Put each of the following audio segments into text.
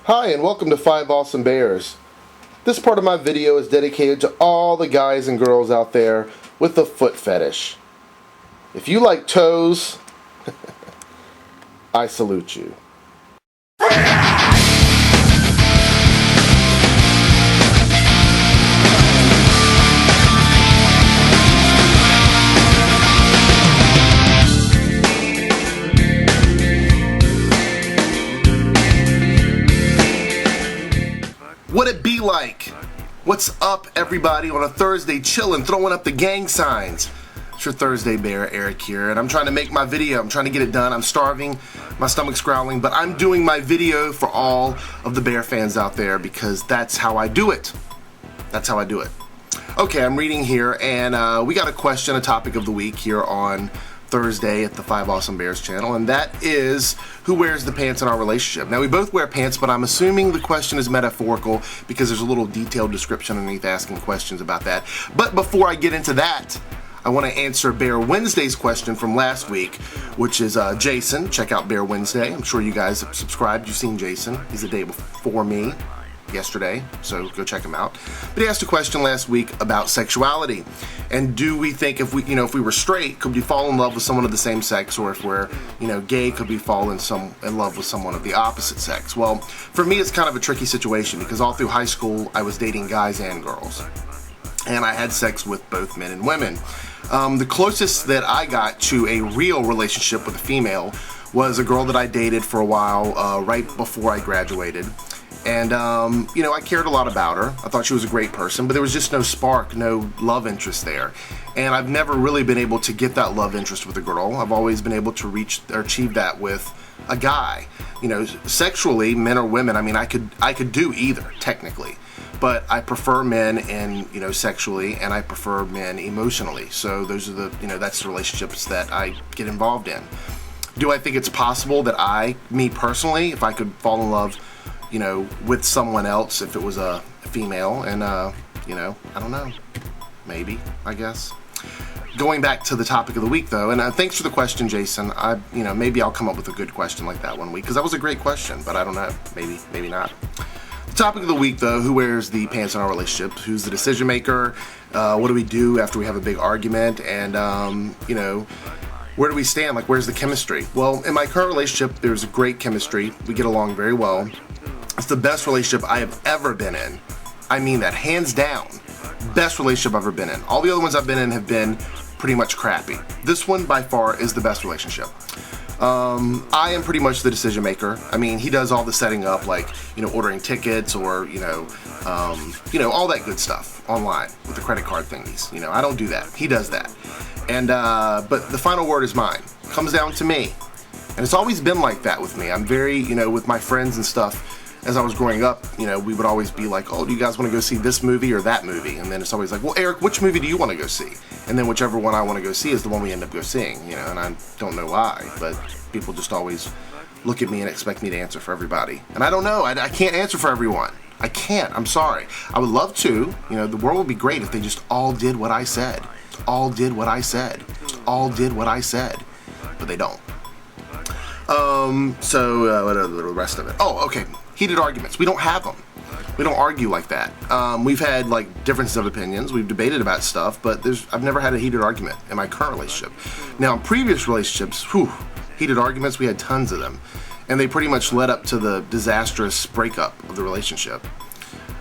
Hi, and welcome to 5 Awesome Bears. This part of my video is dedicated to all the guys and girls out there with a foot fetish. If you like toes, I salute you. What it be like? What's up, everybody, on a Thursday, chilling, throwing up the gang signs? It's your Thursday bear, Airrick here, and I'm trying to make my video. I'm trying to get it done. I'm starving, my stomach's growling, but I'm doing my video for all of the bear fans out there because that's how I do it. That's how I do it. Okay, I'm reading here, and we got a question, a topic of the week here on Thursday at the 5 Awesome Bears channel, and that is, who wears the pants in our relationship? Now, we both wear pants, but I'm assuming the question is metaphorical because there's a little detailed description underneath asking questions about that. But before I get into that, I want to answer Bear Wednesday's question from last week, which is Jason. Check out Bear Wednesday. I'm sure you guys have subscribed. You've seen Jason. He's a day before me. Yesterday, so go check him out. But he asked a question last week about sexuality, and do we think if we were straight, could we fall in love with someone of the same sex, or if we're gay, could we fall in love with someone of the opposite sex? Well, for me, it's kind of a tricky situation because all through high school, I was dating guys and girls, and I had sex with both men and women. The closest that I got to a real relationship with a female was a girl that I dated for a while right before I graduated. And, I cared a lot about her. I thought she was a great person, but there was just no spark, no love interest there. And I've never really been able to get that love interest with a girl. I've always been able to reach or achieve that with a guy. Sexually, men or women, I could do either, technically. But I prefer men sexually, and I prefer men emotionally. So those are that's the relationships that I get involved in. Do I think it's possible that me personally, if I could fall in love with someone else, if it was a female, and I don't know, maybe, I guess. Going back to the topic of the week, though, and thanks for the question, Jason. Maybe I'll come up with a good question like that one week, because that was a great question, but I don't know, maybe not. The topic of the week, though, who wears the pants in our relationship? Who's the decision maker? What do we do after we have a big argument? And, where do we stand? Like, where's the chemistry? Well, in my current relationship, there's a great chemistry. We get along very well. It's the best relationship I have ever been in. I mean that, hands down. Best relationship I've ever been in. All the other ones I've been in have been pretty much crappy. This one, by far, is the best relationship. I am pretty much the decision maker. He does all the setting up, like, ordering tickets or, all that good stuff online with the credit card thingies. I don't do that. He does that. And, but the final word is mine. It comes down to me. And it's always been like that with me. I'm very, with my friends and stuff, as I was growing up, we would always be like, oh, do you guys want to go see this movie or that movie? And then it's always like, well, Eric, which movie do you want to go see? And then whichever one I want to go see is the one we end up go seeing, and I don't know why, but people just always look at me and expect me to answer for everybody. And I don't know, I can't answer for everyone. I can't, I'm sorry. I would love to, the world would be great if they just all did what I said. All did what I said. All did what I said. But they don't. What are the rest of it? Oh, okay. Heated arguments. We don't have them. We don't argue like that. We've had differences of opinions. We've debated about stuff, but I've never had a heated argument in my current relationship. Now, in previous relationships, heated arguments, we had tons of them, and they pretty much led up to the disastrous breakup of the relationship.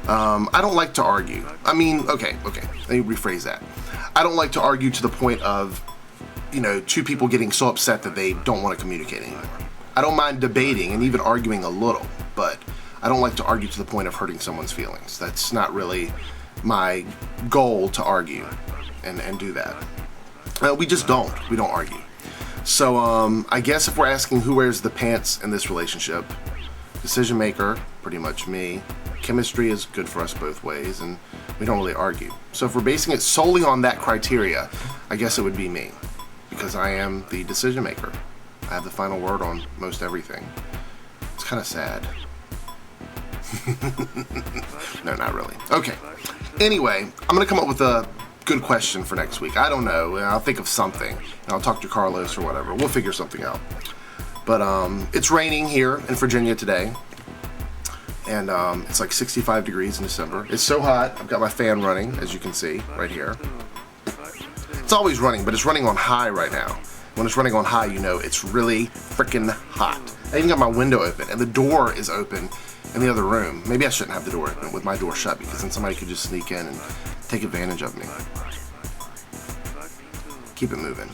I don't like to argue. Okay. Let me rephrase that. I don't like to argue to the point of, two people getting so upset that they don't want to communicate anymore. I don't mind debating and even arguing a little, but I don't like to argue to the point of hurting someone's feelings. That's not really my goal, to argue and do that. We just don't. We don't argue. So I guess if we're asking who wears the pants in this relationship, decision maker, pretty much me. Chemistry is good for us both ways, and we don't really argue. So if we're basing it solely on that criteria, I guess it would be me, because I am the decision maker. I have the final word on most everything. It's kind of sad. No, not really. Okay. Anyway, I'm going to come up with a good question for next week. I don't know. I'll think of something. And I'll talk to Carlos or whatever. We'll figure something out. But it's raining here in Virginia today. and it's like 65 degrees in December. It's so hot. I've got my fan running, as you can see right here. It's always running, but it's running on high right now. When it's running on high, you know it's really freaking hot. I even got my window open, and the door is open in the other room. Maybe I shouldn't have the door open with my door shut, because then somebody could just sneak in and take advantage of me. Keep it moving.